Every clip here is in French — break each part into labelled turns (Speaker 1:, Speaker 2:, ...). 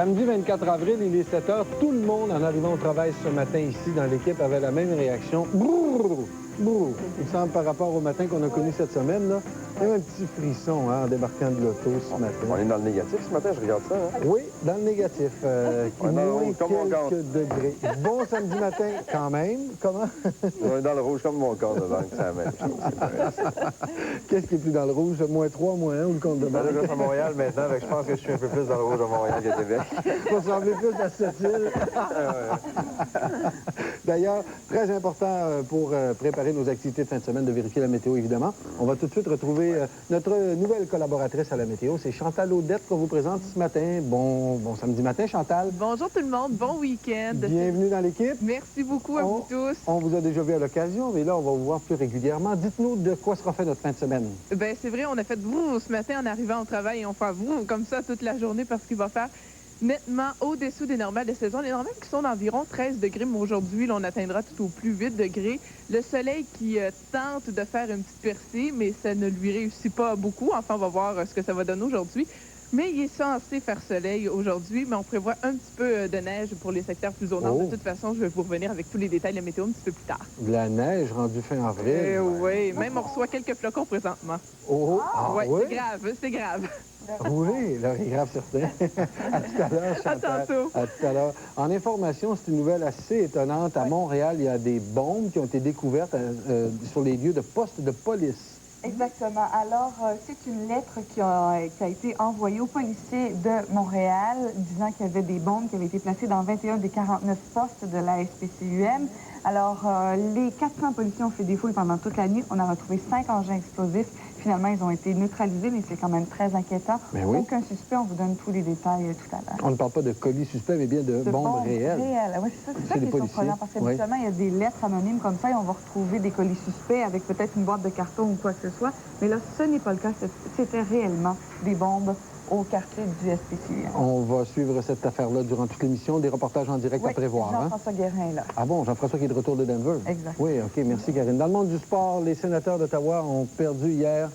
Speaker 1: Samedi 24 avril, il est 7 heures. Tout le monde, en arrivant au travail ce matin ici, dans l'équipe, avait la même réaction. Brrr, brrr. Il semble par rapport au matin qu'on a connu cette semaine, là, il y a un petit frisson en débarquant de l'auto ce matin.
Speaker 2: On est dans le négatif ce matin, je regarde ça. Hein?
Speaker 1: Oui, dans le négatif. Moins quelques degrés. Bon samedi matin, quand même. Comment?
Speaker 2: On est dans le rouge comme mon compte de banque, c'est la même chose.
Speaker 1: Qu'est-ce qui est plus dans le rouge? Moins 3, moins 1 ou le compte de banque?
Speaker 2: Je reste à Montréal maintenant, je pense que je suis un peu plus dans le rouge à Montréal qu'à Québec.
Speaker 1: Vous ressemblez plus à Sept-Îles. D'ailleurs, très important pour préparer nos activités de fin de semaine, de vérifier la météo, évidemment. On va tout de suite retrouver notre nouvelle collaboratrice à la météo. C'est Chantal Audette qu'on vous présente ce matin. Bon samedi matin, Chantal.
Speaker 3: Bonjour tout le monde, bon week-end.
Speaker 1: Bienvenue dans l'équipe.
Speaker 3: Merci beaucoup à vous tous.
Speaker 1: On vous a déjà vu à l'occasion, mais là, on va vous voir plus régulièrement. Dites-nous de quoi sera fait notre fin de semaine.
Speaker 3: Bien, c'est vrai, on a fait vroom ce matin en arrivant au travail et on fait vroom comme ça toute la journée parce qu'il va faire nettement au-dessous des normales de saison. Les normales qui sont d'environ 13 degrés, mais aujourd'hui, là, on atteindra tout au plus 8 degrés. Le soleil qui tente de faire une petite percée, mais ça ne lui réussit pas beaucoup. Enfin, on va voir ce que ça va donner aujourd'hui. Mais il est censé faire soleil aujourd'hui, mais on prévoit un petit peu de neige pour les secteurs plus au nord. De toute façon, je vais vous revenir avec tous les détails de la météo un petit peu plus tard.
Speaker 1: De la neige rendue fin avril.
Speaker 3: Oui, même on reçoit quelques flocons présentement.
Speaker 1: Oui,
Speaker 3: C'est grave.
Speaker 1: Oui, l'heure est grave, certain. À tout à l'heure, Chantal.
Speaker 3: À tantôt.
Speaker 1: À tout à l'heure. En information, c'est une nouvelle assez étonnante. À Montréal, il y a des bombes qui ont été découvertes sur les lieux de postes de police.
Speaker 4: Exactement. Alors, c'est une lettre qui a été envoyée aux policiers de Montréal disant qu'il y avait des bombes qui avaient été placées dans 21 des 49 postes de la SPCUM. Alors, les 400 policiers ont fait des fouilles pendant toute la nuit. On a retrouvé 5 engins explosifs. Finalement, ils ont été neutralisés, mais c'est quand même très inquiétant.
Speaker 1: Mais oui.
Speaker 4: Aucun suspect, on vous donne tous les détails tout à l'heure.
Speaker 1: On ne parle pas de colis suspects, mais bien de bombes réelles.
Speaker 4: Oui, c'est ça qui est surprenant, parce qu'habituellement, il y a des lettres anonymes comme ça et on va retrouver des colis suspects avec peut-être une boîte de carton ou quoi que ce soit. Mais là, ce n'est pas le cas. C'était réellement des bombes au quartier du SPCUM.
Speaker 1: On va suivre cette affaire-là durant toute l'émission. Des reportages en direct à prévoir.
Speaker 4: Jean-François Guérin est là.
Speaker 1: Ah bon, Jean-François qui est de retour de Denver.
Speaker 4: Exact.
Speaker 1: Oui, OK, merci Karine. Dans le monde du sport, les sénateurs d'Ottawa ont perdu hier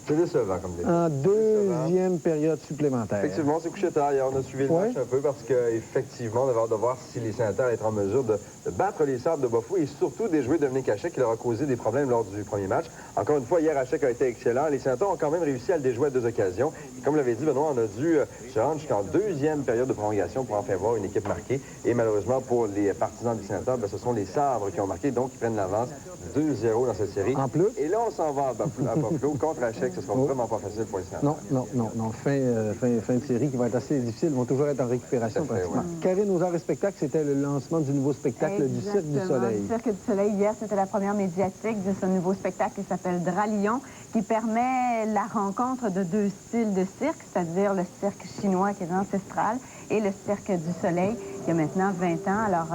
Speaker 2: C'est décevant comme défaite.
Speaker 1: en deuxième période supplémentaire.
Speaker 2: Effectivement, on s'est couché tard hier. On a suivi le match un peu parce qu'effectivement, on avait hâte de voir si les sénateurs allaient être en mesure de battre les Sabres de Bafou et surtout déjouer Dominique Hachek qui leur a causé des problèmes lors du premier match. Encore une fois, hier, Hachek a été excellent. Les sénateurs ont quand même réussi à le déjouer à 2 occasions. Et comme l'avait dit Benoît, on a dû se rendre jusqu'en deuxième période de prolongation pour enfin voir une équipe marquée. Et malheureusement, pour les partisans des sénateurs, ce sont les Sabres qui ont marqué, donc ils prennent l'avance 2-0 dans cette série.
Speaker 1: En plus.
Speaker 2: Et là, on s'en va à Buffalo contre Hachek. Ce sera vraiment pas facile pour les sénateurs.
Speaker 1: Non. Fin de série qui va être assez difficile. Ils vont toujours être en récupération pratiquement.
Speaker 2: Ouais.
Speaker 1: Karine, aux arts et spectacles, c'était le lancement du nouveau spectacle du Cirque du Soleil.
Speaker 5: Du Cirque du Soleil, hier, c'était la première médiatique de ce nouveau spectacle qui s'appelle Dralion, qui permet la rencontre de 2 styles de cirque, c'est-à-dire le cirque chinois qui est ancestral et le Cirque du Soleil, qui a maintenant 20 ans. Alors,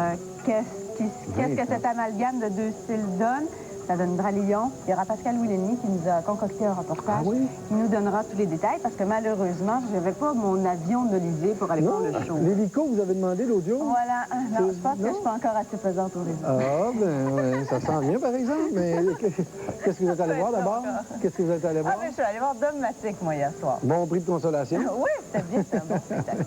Speaker 5: qu'est-ce que cet amalgame de 2 styles donne? Ça donne Dralion. Il y aura Pascal Ouellini qui nous a concocté un reportage qui nous donnera tous les détails parce que malheureusement, je n'avais pas mon avion d'Olivier pour aller voir le show.
Speaker 1: L'hélico, vous avez demandé l'audio?
Speaker 5: Voilà. Non, je pense que je suis pas encore assez pesante au réseau.
Speaker 1: Ah, ben, ça sent bien, par exemple. Mais qu'est-ce que vous êtes allé voir d'abord? Qu'est-ce que vous êtes allé voir?
Speaker 5: Ah, mais je suis allée voir Dogmatique, moi, hier soir.
Speaker 1: Bon prix de consolation.
Speaker 5: Oui, c'était bien, c'était un bon spectacle.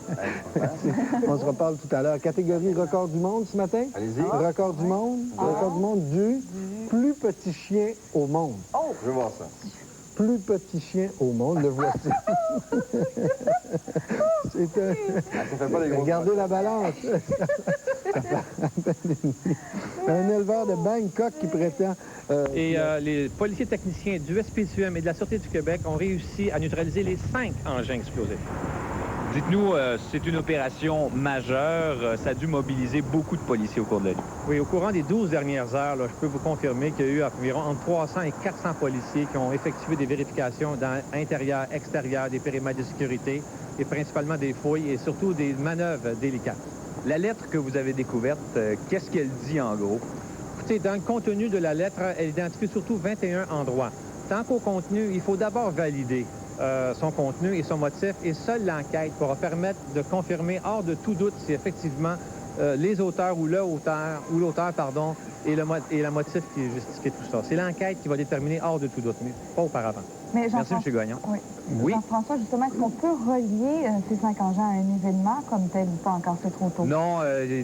Speaker 1: On se reparle tout à l'heure. Catégorie record du monde ce matin.
Speaker 2: Allez-y.
Speaker 1: Record du monde. Record du monde du plus petit chien au monde.
Speaker 2: Oh, je veux voir ça.
Speaker 1: Plus petit chien au monde, le voici. C'est
Speaker 2: Ça fait pas des gros.
Speaker 1: Regardez la balance. Un éleveur de Bangkok qui prétend...
Speaker 6: les policiers techniciens du SPCUM et de la Sûreté du Québec ont réussi à neutraliser les 5 engins explosifs.
Speaker 7: Dites-nous, c'est une opération majeure. Ça a dû mobiliser beaucoup de policiers au cours de la nuit.
Speaker 6: Oui, au courant des 12 dernières heures, là, je peux vous confirmer qu'il y a eu environ entre 300 et 400 policiers qui ont effectué des vérifications dans l'intérieur, extérieur, des périmètres de sécurité et principalement des fouilles et surtout des manœuvres délicates.
Speaker 7: La lettre que vous avez découverte, qu'est-ce qu'elle dit en gros?
Speaker 6: Écoutez, dans le contenu de la lettre, elle identifie surtout 21 endroits. Tant qu'au contenu, il faut d'abord valider son contenu et son motif, et seule l'enquête pourra permettre de confirmer hors de tout doute si effectivement les auteurs ou l'auteur, et la motif qui justifie tout ça. C'est l'enquête qui va déterminer hors de tout doute, mais pas auparavant.
Speaker 4: Mais
Speaker 7: Merci, M. Gagnon.
Speaker 4: Oui.
Speaker 7: Oui.
Speaker 4: Jean-François, justement, est-ce qu'on peut relier ces 5 engins à un événement comme tel ou pas encore? C'est trop tôt?
Speaker 7: Non,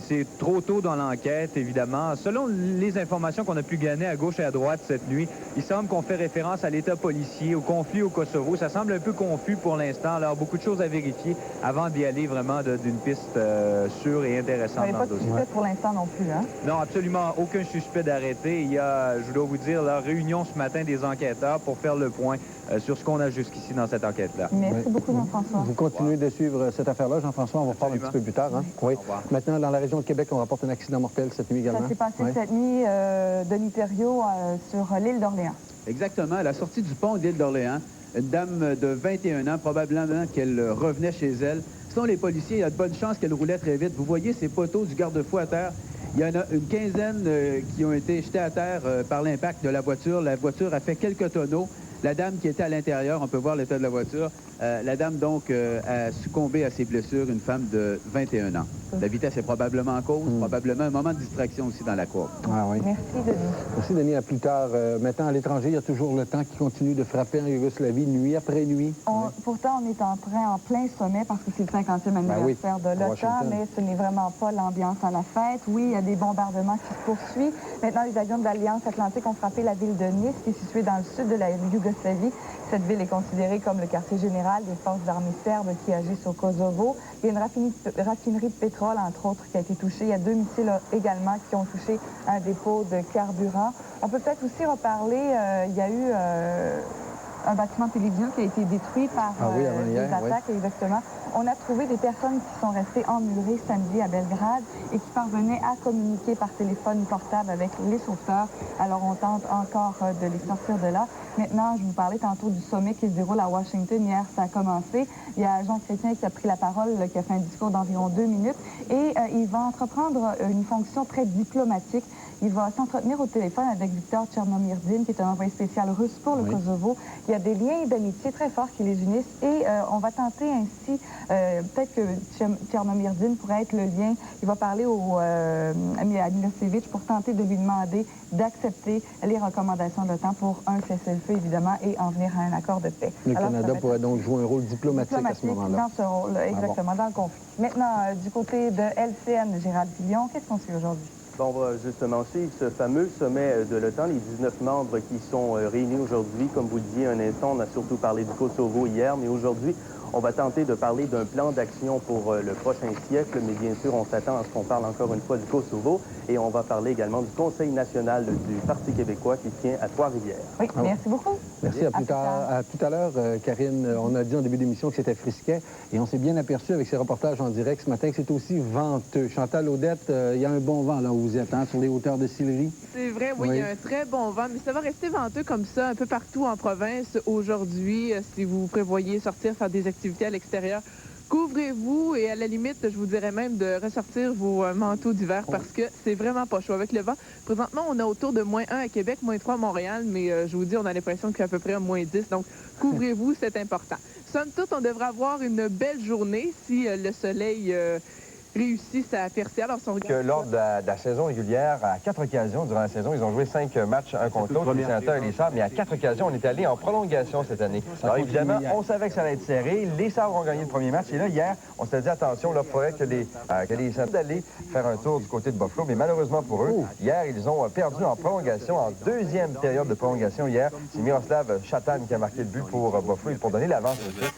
Speaker 7: c'est trop tôt dans l'enquête, évidemment. Selon les informations qu'on a pu gagner à gauche et à droite cette nuit, il semble qu'on fait référence à l'état policier, au conflit au Kosovo. Ça semble un peu confus pour l'instant. Alors, beaucoup de choses à vérifier avant d'y aller vraiment d'une piste sûre et intéressante.
Speaker 4: Il n'y a pas de suspect pour l'instant non plus, hein?
Speaker 7: Non, absolument aucun suspect d'arrêté. Il y a, je dois vous dire, la réunion ce matin des enquêteurs pour faire le point sur ce qu'on a jusqu'ici dans cette enquête-là.
Speaker 4: Merci beaucoup, Jean-François.
Speaker 1: Vous continuez de suivre cette affaire-là, Jean-François. On va reparler un petit peu plus tard. Hein? Oui. Maintenant, dans la région de Québec, on rapporte un accident mortel cette nuit également.
Speaker 4: Ça s'est passé cette nuit, Denis Thériault, sur l'île d'Orléans.
Speaker 8: Exactement, à la sortie du pont de l'île d'Orléans, une dame de 21 ans, probablement qu'elle revenait chez elle. Selon les policiers, il y a de bonnes chances qu'elle roulait très vite. Vous voyez ces poteaux du garde-fou à terre. Il y en a une quinzaine qui ont été jetés à terre par l'impact de la voiture. La voiture a fait quelques tonneaux. La dame qui était à l'intérieur, on peut voir l'état de la voiture, la dame donc a succombé à ses blessures, une femme de 21 ans. La vitesse est probablement en cause, probablement un moment de distraction aussi dans la courbe.
Speaker 1: Ah oui.
Speaker 4: Merci, Denis.
Speaker 1: Merci, Denis. À plus tard. Maintenant, à l'étranger, il y a toujours le temps qui continue de frapper en Yougoslavie, nuit après nuit.
Speaker 4: Pourtant, on est en plein sommet parce que c'est le 50e anniversaire de l'OTAN, mais ce n'est vraiment pas l'ambiance à la fête. Oui, il y a des bombardements qui se poursuivent. Maintenant, les avions de l'Alliance Atlantique ont frappé la ville de Nice, qui est située dans le sud de la Yougoslavie. Cette ville est considérée comme le quartier général des forces armées serbes qui agissent au Kosovo. Il y a une raffinerie de pétrole, entre autres, qui a été touchée. Il y a 2 missiles également qui ont touché un dépôt de carburant. On peut peut-être aussi reparler, il y a eu un bâtiment de télévision qui a été détruit par des attaques, exactement. On a trouvé des personnes qui sont restées emmurées samedi à Belgrade et qui parvenaient à communiquer par téléphone portable avec les sauveteurs. Alors, on tente encore de les sortir de là. Maintenant, je vous parlais tantôt du sommet qui se déroule à Washington. Hier, ça a commencé. Il y a Jean Chrétien qui a pris la parole, qui a fait un discours d'environ 2 minutes. Et il va entreprendre une fonction très diplomatique. Il va s'entretenir au téléphone avec Viktor Tchernomyrdine, qui est un envoyé spécial russe pour le Kosovo. Il y a des liens d'amitié très forts qui les unissent et on va tenter ainsi, peut-être que Tchernomyrdine pourrait être le lien. Il va parler à Milosevic pour tenter de lui demander d'accepter les recommandations de l'OTAN pour un cessez-le-feu, évidemment, et en venir à un accord de paix.
Speaker 1: Le Canada pourrait donc jouer un rôle diplomatique à ce moment-là.
Speaker 4: Dans ce rôle, exactement, dans le conflit. Maintenant, du côté de LCN, Gérald Fillon, qu'est-ce qu'on suit aujourd'hui?
Speaker 9: Bon, on va justement suivre ce fameux sommet de l'OTAN, les 19 membres qui sont réunis aujourd'hui. Comme vous le disiez un instant, on a surtout parlé du Kosovo hier, mais aujourd'hui, on va tenter de parler d'un plan d'action pour le prochain siècle, mais bien sûr, on s'attend à ce qu'on parle encore une fois du Kosovo et on va parler également du Conseil national du Parti québécois qui tient à Trois-Rivières.
Speaker 4: Oui, merci beaucoup.
Speaker 1: Merci, à plus tard. À tout à l'heure, Karine. On a dit en début d'émission que c'était frisquet et on s'est bien aperçu avec ces reportages en direct ce matin que c'est aussi venteux. Chantal Audette, il y a un bon vent là où vous êtes, hein, sur les hauteurs de Sillery.
Speaker 3: C'est vrai, oui, il y a un très bon vent, mais ça va rester venteux comme ça un peu partout en province aujourd'hui. Si vous prévoyez sortir faire des activités à l'extérieur, couvrez-vous et à la limite, je vous dirais même de ressortir vos manteaux d'hiver parce que c'est vraiment pas chaud avec le vent. Présentement, on a autour de -1 à Québec, -3 à Montréal, mais je vous dis, on a l'impression qu'il y a à peu près un -10, donc couvrez-vous, c'est important. Somme toute, on devrait avoir une belle journée si le soleil réussissent à percer. Alors,
Speaker 2: lors de la saison régulière, à 4 occasions durant la saison, ils ont joué 5 matchs, un contre l'autre, les Sénateurs et les Sabres, mais à 4 occasions, on est allé en prolongation cette année. Alors évidemment, on savait que ça allait être serré. Les Sabres ont gagné le premier match. Et là, hier, on s'est dit, attention, là, il faudrait que les Sénateurs d'aller faire un tour du côté de Buffalo. Mais malheureusement pour eux, hier, ils ont perdu en prolongation, en deuxième période de prolongation. Hier, c'est Miroslav Chatan qui a marqué le but pour Buffalo et pour donner l'avance au titre.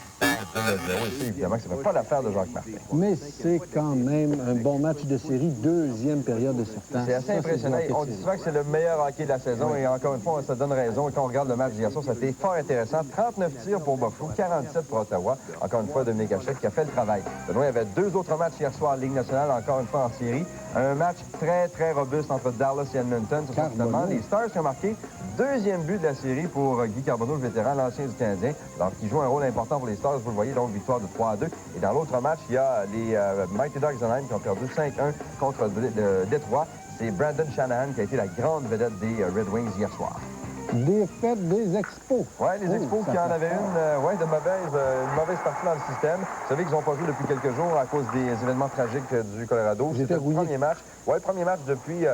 Speaker 2: Évidemment que ça ne fait pas l'affaire de Jacques Martin.
Speaker 1: Mais c'est quand même un bon match de série, deuxième période de surtemps.
Speaker 2: C'est assez impressionnant. On dit souvent que c'est le meilleur hockey de la saison et encore une fois, ça donne raison. Et quand on regarde le match d'hier soir, ça a été fort intéressant. 39 tirs pour Buffalo, 47 pour Ottawa. Encore une fois, Dominique Hachette qui a fait le travail. Benoît, il y avait 2 autres matchs hier soir en Ligue nationale, encore une fois en série. Un match très, très robuste entre Dallas et Edmonton. Finalement, les Stars qui ont marqué deuxième but de la série pour Guy Carbonneau, le vétéran, l'ancien du Canadien. Alors, qui joue un rôle important pour les Stars, vous le voyez, donc victoire de 3-2. Et dans l'autre match, il y a les Mighty Ducks d'Anaheim qui ont perdu 5-1 contre Détroit. C'est Brandon Shanahan qui a été la grande vedette des Red Wings hier soir.
Speaker 1: Défaite des Expos.
Speaker 2: Oui, les Expos qui en avaient une mauvaise partie dans le système. Vous savez qu'ils n'ont pas joué depuis quelques jours à cause des événements tragiques du Colorado. C'était le premier match. Oui, premier match depuis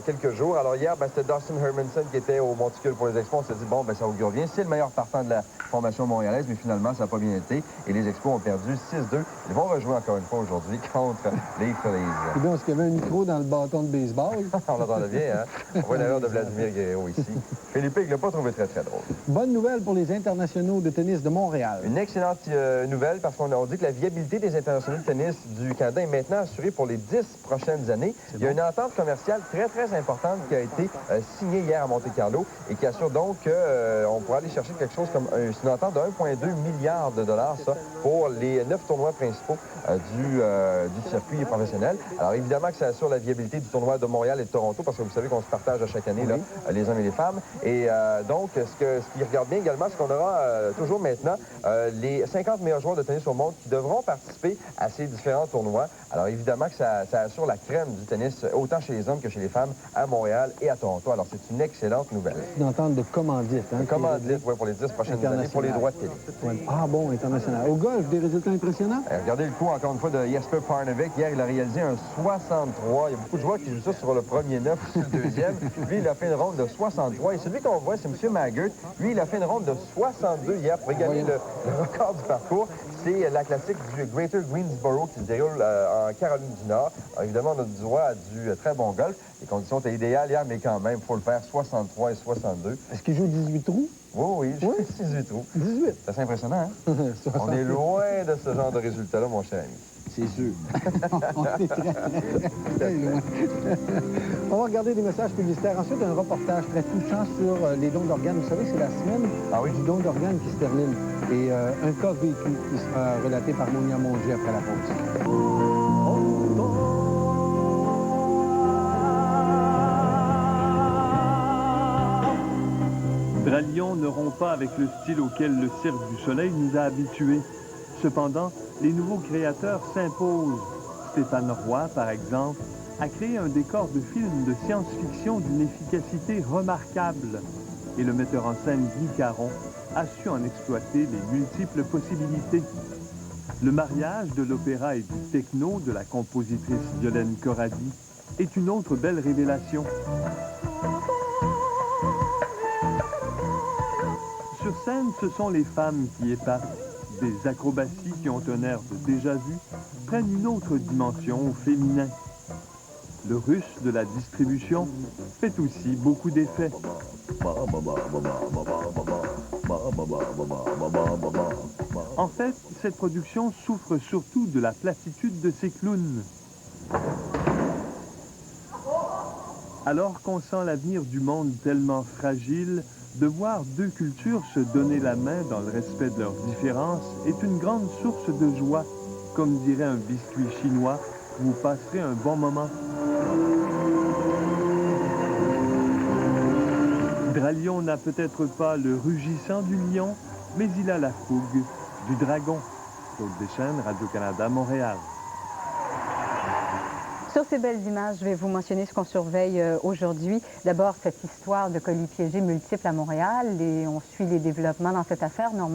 Speaker 2: quelques jours. Alors hier, c'était Dawson Hermanson qui était au monticule pour les Expos. On s'est dit, bon, ça augure bien. C'est le meilleur partant de la formation montréalaise, mais finalement, ça n'a pas bien été. Et les Expos ont perdu 6-2. Ils vont rejouer encore une fois aujourd'hui contre les Phillies.
Speaker 1: Et bien, est-ce qu'il y avait un micro dans le bâton de baseball?
Speaker 2: On l'entendait bien, hein? On voit l'erreur de Vladimir Guerrero ici. Philippe, il ne l'a pas trouvé très, très drôle.
Speaker 1: Bonne nouvelle pour les internationaux de tennis de Montréal.
Speaker 2: Une excellente nouvelle parce qu'on dit que la viabilité des internationaux de tennis du Canada est maintenant assurée pour les 10 prochaines années. Il y a une entente commerciale très, très importante qui a été signée hier à Monte-Carlo et qui assure donc qu'on pourra aller chercher quelque chose comme une entente de 1,2 milliard de dollars, ça, pour les 9 tournois principaux du circuit professionnel. Alors évidemment que ça assure la viabilité du tournoi de Montréal et de Toronto parce que vous savez qu'on se partage à chaque année, là, les hommes et les femmes. Et donc, ce qui regarde bien également, c'est qu'on aura toujours maintenant les 50 meilleurs joueurs de tennis au monde qui devront participer à ces différents tournois. Alors évidemment que ça assure la crème du tennis, autant chez les hommes que chez les femmes, à Montréal et à Toronto. Alors c'est une excellente nouvelle.
Speaker 1: Une entente de commandite. Hein,
Speaker 2: commandite, oui, pour les 10 prochaines années, pour les droits de télé.
Speaker 1: Ouais. Ah bon, international. Au golf, des résultats impressionnants?
Speaker 2: Regardez le coup, encore une fois, de Jesper Parnevik. Hier, il a réalisé un 63. Il y a beaucoup de joueurs qui jouent ça sur le premier 9 ou sur le deuxième. Lui, il a fait une ronde de 63. Et celui qu'on voit, c'est M. Maggart. Lui, il a fait une ronde de 62 hier pour égaler le record du parcours. C'est la classique du Greater Greensboro qui se déroule en Caroline du Nord. Alors, évidemment, notre droit a du très bon golf. Les conditions étaient idéales hier, mais quand même, il faut le faire 63 et 62.
Speaker 1: Est-ce qu'il joue 18 trous?
Speaker 2: Oui, 18 trous.
Speaker 1: 18.
Speaker 2: C'est assez impressionnant, hein? On est loin de ce genre de résultat-là, mon cher ami.
Speaker 1: C'est sûr. On est très loin. On va regarder des messages publicitaires. Ensuite, un reportage très touchant sur les dons d'organes. Vous savez, c'est la semaine du don d'organes qui se termine. Et un cas vécu qui sera relaté par Monia Mongier après la pause.
Speaker 10: Dralion ne rompt pas avec le style auquel le Cirque du Soleil nous a habitués. Cependant, les nouveaux créateurs s'imposent. Stéphane Roy, par exemple, a créé un décor de film de science-fiction d'une efficacité remarquable. Et le metteur en scène Guy Caron a su en exploiter les multiples possibilités. Le mariage de l'opéra et du techno de la compositrice Violaine Corradi est une autre belle révélation. Sur scène, ce sont les femmes qui épatent. Des acrobaties qui ont un air de déjà-vu prennent une autre dimension au féminin. Le russe de la distribution fait aussi beaucoup d'effets. En fait, cette production souffre surtout de la platitude de ses clowns. Alors qu'on sent l'avenir du monde tellement fragile, de voir deux cultures se donner la main dans le respect de leurs différences est une grande source de joie. Comme dirait un biscuit chinois, vous passerez un bon moment. Dralion n'a peut-être pas le rugissant du lion, mais il a la fougue du dragon. Claude Deschênes, Radio-Canada, Montréal.
Speaker 5: Sur ces belles images, je vais vous mentionner ce qu'on surveille aujourd'hui. D'abord, cette histoire de colis piégés multiples à Montréal et on suit les développements dans cette affaire.